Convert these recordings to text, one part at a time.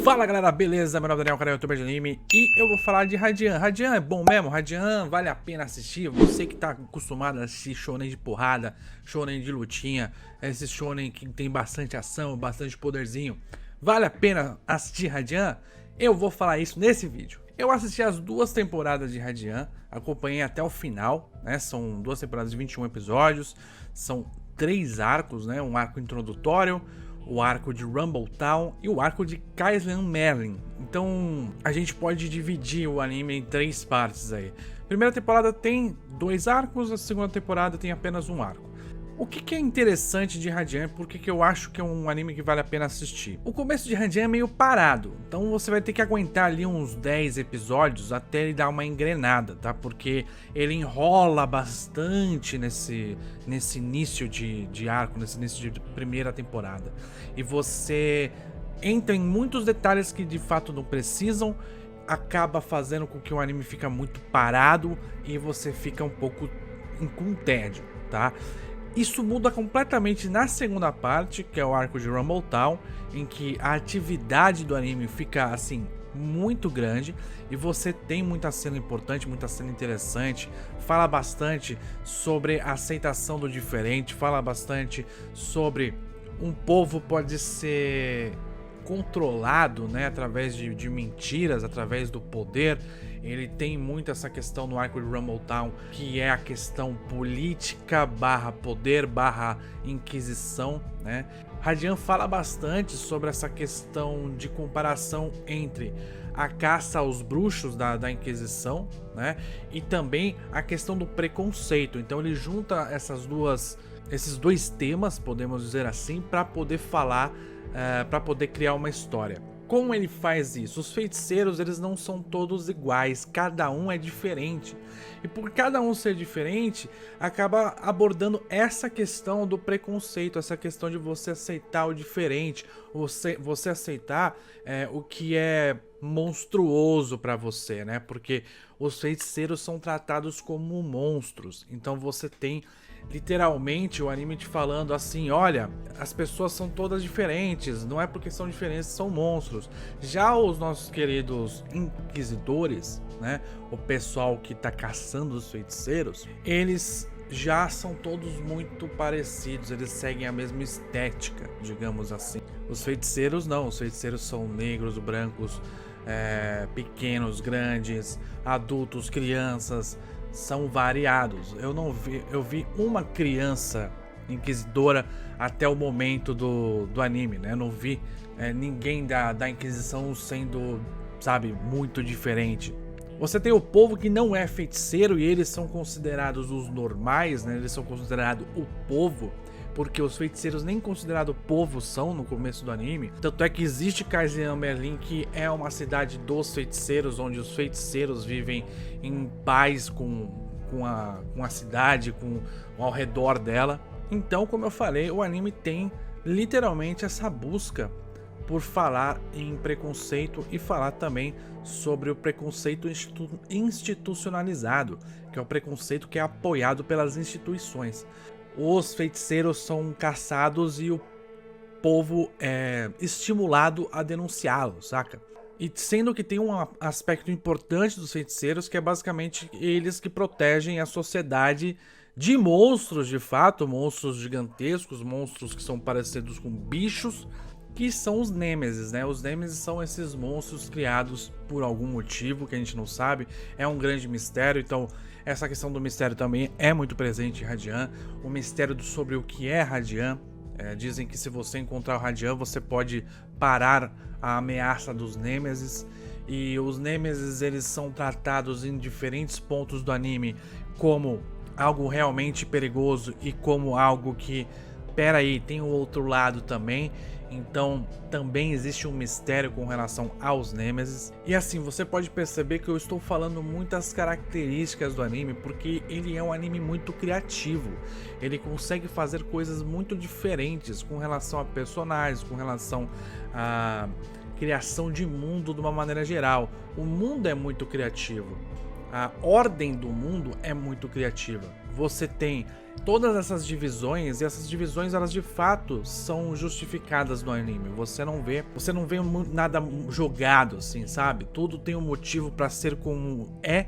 Fala galera, beleza? Meu nome é Daniel, canal youtuber de anime, e eu vou falar de Radiant. Radiant é bom mesmo? Radiant vale a pena assistir? Você que tá acostumado a assistir shonen de porrada, shonen de lutinha, esses shonen que tem bastante ação, bastante poderzinho, vale a pena assistir Radiant? Eu vou falar isso nesse vídeo. Eu assisti as duas temporadas de Radiant, acompanhei até o final, né? São duas temporadas de 21 episódios, são 3 arcos, né? Um arco introdutório, o arco de Rumble Town e o arco de Kaizen Merlin. Então a gente pode dividir o anime em 3 partes aí. A primeira temporada tem 2 arcos, a segunda temporada tem apenas um arco. O que é interessante de Radiant, porque eu acho que é um anime que vale a pena assistir? O começo de Radiant é meio parado, então você vai ter que aguentar ali uns 10 episódios até ele dar uma engrenada, tá? Porque ele enrola bastante nesse início de arco, nesse início de primeira temporada. E você entra em muitos detalhes que de fato não precisam, acaba fazendo com que o anime fica muito parado e você fica um pouco com tédio, tá? Isso muda completamente na segunda parte, que é o arco de Rumble Town, em que a atividade do anime fica assim muito grande e você tem muita cena importante, muita cena interessante, fala bastante sobre a aceitação do diferente, fala bastante sobre um povo pode ser controlado, né, através de mentiras, através do poder. Ele tem muito essa questão no arco de Rumble Town, que é a questão política barra poder barra inquisição, né? Radiant fala bastante sobre essa questão de comparação entre a caça aos bruxos da Inquisição, né? E também a questão do preconceito. Então ele junta esses dois temas, podemos dizer assim, para poder falar, para poder criar uma história. Como ele faz isso? Os feiticeiros, eles não são todos iguais, cada um é diferente. E por cada um ser diferente, acaba abordando essa questão do preconceito, essa questão de você aceitar o diferente, você aceitar o que é monstruoso para você, né? Porque os feiticeiros são tratados como monstros, então você tem literalmente o anime te falando assim: olha, as pessoas são todas diferentes, não é porque são diferentes são monstros. Já os nossos queridos inquisidores, né, o pessoal que tá caçando os feiticeiros, eles já são todos muito parecidos, eles seguem a mesma estética, digamos assim. Os feiticeiros não, os feiticeiros são negros, brancos, pequenos, grandes, adultos, crianças, são variados. Eu vi uma criança inquisidora até o momento do anime, né? Eu não vi ninguém da Inquisição sendo, sabe, muito diferente. Você tem o povo que não é feiticeiro e eles são considerados os normais, né? Eles são considerados o povo, porque os feiticeiros nem considerados povo são no começo do anime. Tanto é que existe Kaizen Merlin, que é uma cidade dos feiticeiros, onde os feiticeiros vivem em paz com a cidade, ao redor dela. Então, como eu falei, o anime tem literalmente essa busca por falar em preconceito e falar também sobre o preconceito institucionalizado, que é o preconceito que é apoiado pelas instituições. Os feiticeiros são caçados e o povo é estimulado a denunciá-los, saca? E sendo que tem um aspecto importante dos feiticeiros, que é basicamente eles que protegem a sociedade de monstros, de fato, monstros gigantescos, monstros que são parecidos com bichos, que são os Nêmesis, né? Os Nêmesis são esses monstros criados por algum motivo que a gente não sabe, é um grande mistério. Então essa questão do mistério também é muito presente em Radiant, o mistério sobre o que é Radiant. Dizem que se você encontrar o Radiant, você pode parar a ameaça dos Nêmesis. E os Nêmesis, eles são tratados em diferentes pontos do anime como algo realmente perigoso e como algo que, peraí, tem o outro lado também. Então também existe um mistério com relação aos Nêmesis. E assim, você pode perceber que eu estou falando muitas características do anime, porque ele é um anime muito criativo. Ele consegue fazer coisas muito diferentes com relação a personagens, com relação a criação de mundo de uma maneira geral. O mundo é muito criativo. A ordem do mundo é muito criativa. Você tem todas essas divisões, e essas divisões elas de fato são justificadas no anime. Você não vê nada jogado assim, sabe? Tudo tem um motivo para ser como é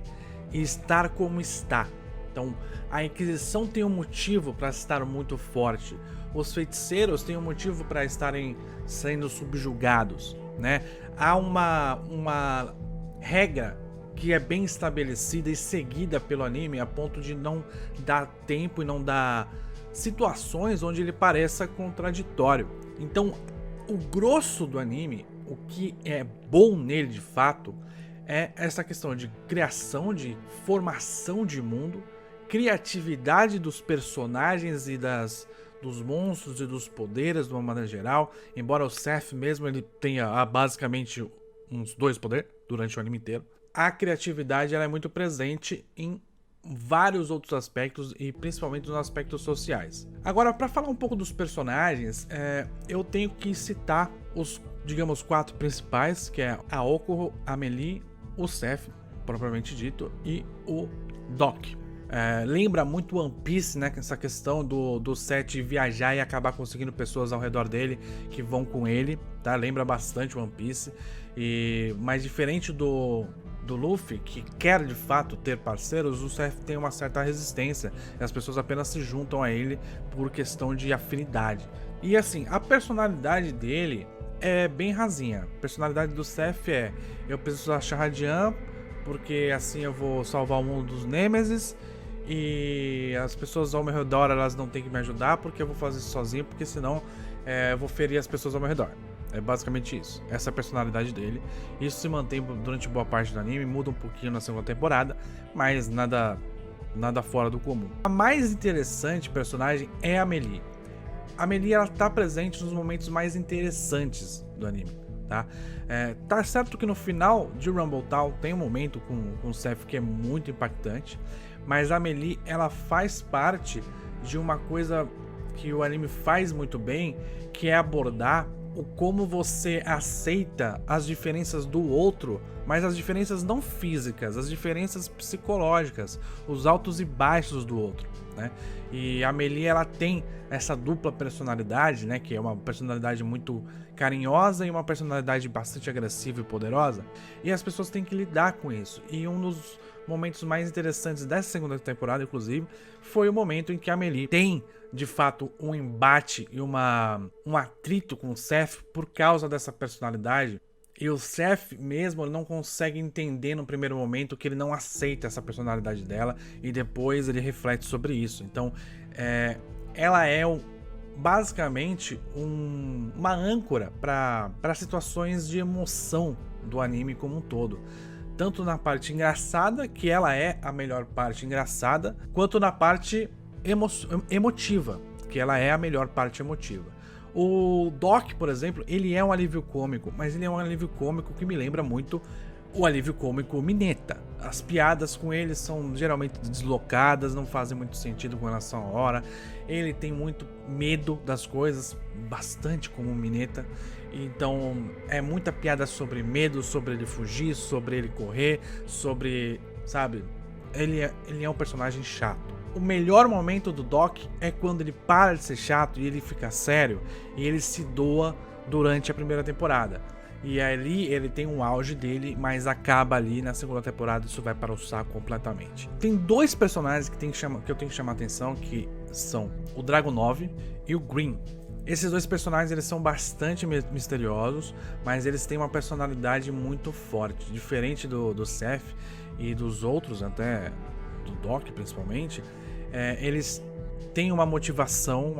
e estar como está. Então, a Inquisição tem um motivo para estar muito forte. Os feiticeiros têm um motivo para estarem sendo subjugados, né? Há uma regra que é bem estabelecida e seguida pelo anime a ponto de não dar tempo e não dar situações onde ele pareça contraditório. Então, o grosso do anime, o que é bom nele de fato, é essa questão de criação, de formação de mundo, criatividade dos personagens e dos monstros e dos poderes de uma maneira geral. Embora o Seth mesmo ele tenha basicamente uns 2 poderes durante o anime inteiro, a criatividade ela é muito presente em vários outros aspectos e principalmente nos aspectos sociais. Agora, para falar um pouco dos personagens, eu tenho que citar os, digamos, 4 principais, que é a Okuko, a Melee, o Seth, propriamente dito, e o Doc. Lembra muito One Piece, né? Essa questão do Seth viajar e acabar conseguindo pessoas ao redor dele que vão com ele, tá? Lembra bastante One Piece. Mas diferente do Luffy, que quer de fato ter parceiros, o Seth tem uma certa resistência e as pessoas apenas se juntam a ele por questão de afinidade. E assim, a personalidade dele é bem rasinha. A personalidade do Seth é: eu preciso achar Radiant porque assim eu vou salvar o mundo dos Nêmesis e as pessoas ao meu redor elas não têm que me ajudar porque eu vou fazer isso sozinho, porque senão eu vou ferir as pessoas ao meu redor. É basicamente isso, essa é a personalidade dele. Isso se mantém durante boa parte do anime, muda um pouquinho na segunda temporada, mas nada fora do comum. A mais interessante personagem é a Melee. A Melee ela tá presente nos momentos mais interessantes do anime, tá? Tá certo que no final de Rumble Town tem um momento com o Seth que é muito impactante, mas a Melee ela faz parte de uma coisa que o anime faz muito bem, que é abordar o como você aceita as diferenças do outro, mas as diferenças não físicas, as diferenças psicológicas, os altos e baixos do outro, né? E a Melee ela tem essa dupla personalidade, né, que é uma personalidade muito carinhosa e uma personalidade bastante agressiva e poderosa, e as pessoas têm que lidar com isso. E um dos momentos mais interessantes dessa segunda temporada, inclusive, foi o momento em que a Melee tem, de fato, um embate e um atrito com o Seth por causa dessa personalidade. E o Seth mesmo ele não consegue entender no primeiro momento que ele não aceita essa personalidade dela, e depois ele reflete sobre isso. Então, ela é basicamente uma âncora para situações de emoção do anime como um todo. Tanto na parte engraçada, que ela é a melhor parte engraçada, quanto na parte emotiva, que ela é a melhor parte emotiva. O Doc, por exemplo, ele é um alívio cômico, mas ele é um alívio cômico que me lembra muito o alívio cômico Mineta. As piadas com ele são geralmente deslocadas, não fazem muito sentido com relação à hora. Ele tem muito medo das coisas, bastante como o Mineta. Então é muita piada sobre medo, sobre ele fugir, sobre ele correr, sobre, sabe, ele é um personagem chato. O melhor momento do Doc é quando ele para de ser chato e ele fica sério e ele se doa durante a primeira temporada. E ali ele tem um auge dele, mas acaba ali na segunda temporada, isso vai para o saco completamente. Tem 2 personagens que eu tenho que chamar a atenção, que são o Dragunov e o Green. Esses 2 personagens eles são bastante misteriosos, mas eles têm uma personalidade muito forte. Diferente do Seth e dos outros, até do Doc principalmente, eles têm uma motivação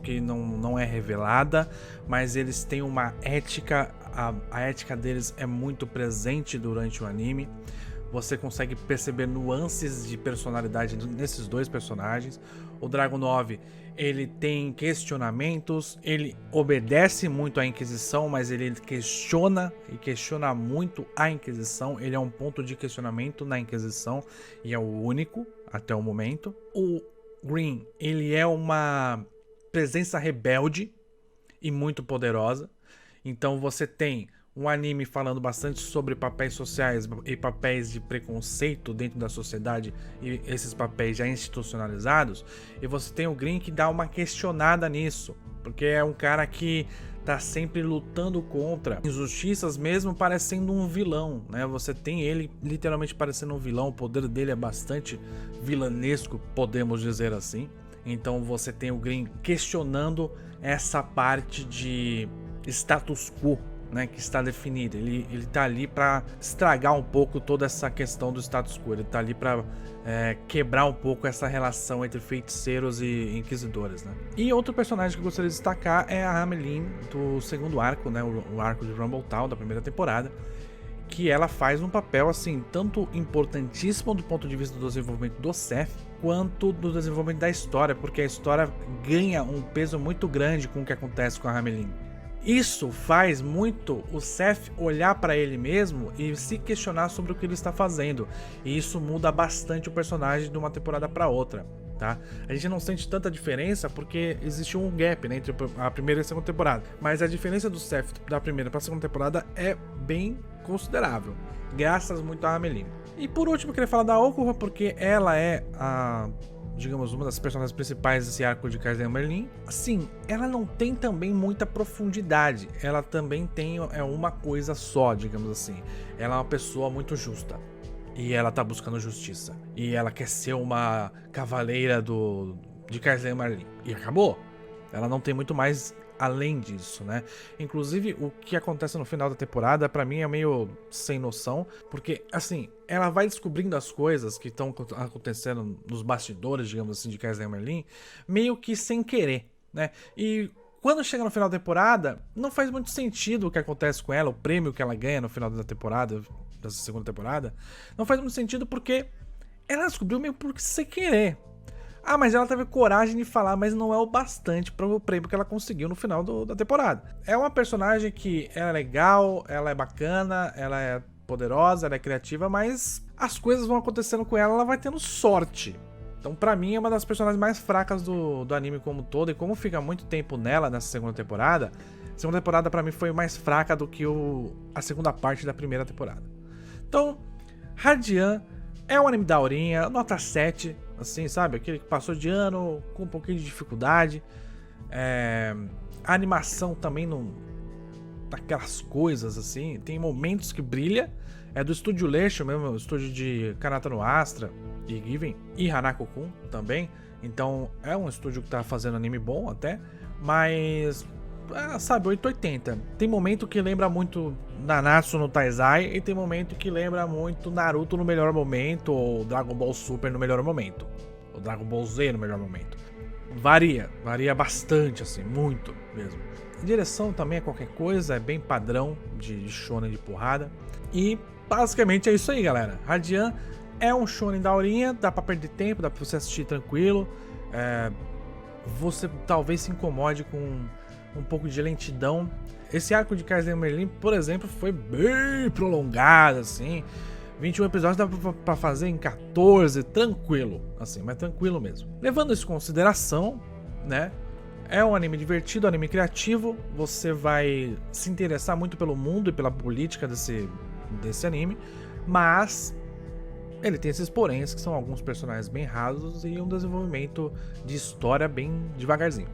que não é revelada, mas eles têm uma ética, a ética deles é muito presente durante o anime. Você consegue perceber nuances de personalidade nesses 2 personagens. O Dragunov, ele tem questionamentos, ele obedece muito à Inquisição, mas ele questiona muito a Inquisição. Ele é um ponto de questionamento na Inquisição e é o único até o momento. O Green, ele é uma presença rebelde e muito poderosa. Então você tem um anime falando bastante sobre papéis sociais e papéis de preconceito dentro da sociedade e esses papéis já institucionalizados, e você tem o Green que dá uma questionada nisso, porque é um cara que tá sempre lutando contra injustiças, mesmo parecendo um vilão, né? Você tem ele literalmente parecendo um vilão, o poder dele é bastante vilanesco, podemos dizer assim. Então você tem o Green questionando essa parte de status quo, né, que está definida. Ele tá ali para estragar um pouco toda essa questão do status quo. Ele tá ali para quebrar um pouco essa relação entre feiticeiros e inquisidores, né? E outro personagem que eu gostaria de destacar é a Ameline do segundo arco, né, o arco de Rumble Town da primeira temporada, que ela faz um papel assim tanto importantíssimo do ponto de vista do desenvolvimento do Seth, quanto do desenvolvimento da história, porque a história ganha um peso muito grande com o que acontece com a Ameline. Isso faz muito o Seth olhar para ele mesmo e se questionar sobre o que ele está fazendo, e isso muda bastante o personagem de uma temporada para outra, tá? A gente não sente tanta diferença porque existiu um gap, né, entre a primeira e a segunda temporada, mas a diferença do Seth da primeira para a segunda temporada é bem considerável, graças muito a Ameline. E por último eu queria falar da Okuha, porque ela é digamos, uma das personagens principais desse arco de Kaizen Merlin. Assim, ela não tem também muita profundidade, ela também tem uma coisa só, digamos assim. Ela é uma pessoa muito justa, e ela tá buscando justiça, e ela quer ser uma cavaleira de Kaizen Merlin, e acabou. Ela não tem muito mais além disso, né? Inclusive, o que acontece no final da temporada, pra mim, é meio sem noção, porque, assim, ela vai descobrindo as coisas que estão acontecendo nos bastidores, digamos assim, de Kaizen Merlin, meio que sem querer, né? E quando chega no final da temporada, não faz muito sentido o que acontece com ela, o prêmio que ela ganha no final da temporada, dessa segunda temporada, não faz muito sentido porque ela descobriu meio por sem querer. Ah, mas ela teve coragem de falar, mas não é o bastante para o prêmio que ela conseguiu no final da temporada. É uma personagem que ela é legal, ela é bacana, ela é poderosa, ela é criativa, mas as coisas vão acontecendo com ela, ela vai tendo sorte. Então, pra mim, é uma das personagens mais fracas do anime como um todo, e como fica muito tempo nela nessa segunda temporada, a segunda temporada pra mim foi mais fraca do que a segunda parte da primeira temporada. Então, Radiant é um anime daorinha, nota 7, assim, sabe? Aquele que passou de ano com um pouquinho de dificuldade. A animação também não... daquelas coisas, assim. Tem momentos que brilha. É do estúdio Leisho mesmo, o estúdio de Kanata no Astra e Given. E Hanako-kun também. Então, é um estúdio que tá fazendo anime bom até. Mas... sabe, 880. Tem momento que lembra muito Nanatsu no Taizai, e tem momento que lembra muito Naruto no melhor momento, ou Dragon Ball Super no melhor momento, ou Dragon Ball Z no melhor momento. Varia bastante, assim, muito mesmo. A direção também é qualquer coisa, é bem padrão de shonen de porrada. E basicamente é isso aí, galera. Radiant é um shonen daorinha, dá pra perder tempo, dá pra você assistir tranquilo. Você talvez se incomode com um pouco de lentidão. Esse arco de Kaizen Merlin, por exemplo, foi bem prolongado, assim. 21 episódios dá pra fazer em 14, tranquilo, assim, mas tranquilo mesmo. Levando isso em consideração, né, é um anime divertido, um anime criativo, você vai se interessar muito pelo mundo e pela política desse anime, mas ele tem esses poréns, que são alguns personagens bem rasos e um desenvolvimento de história bem devagarzinho.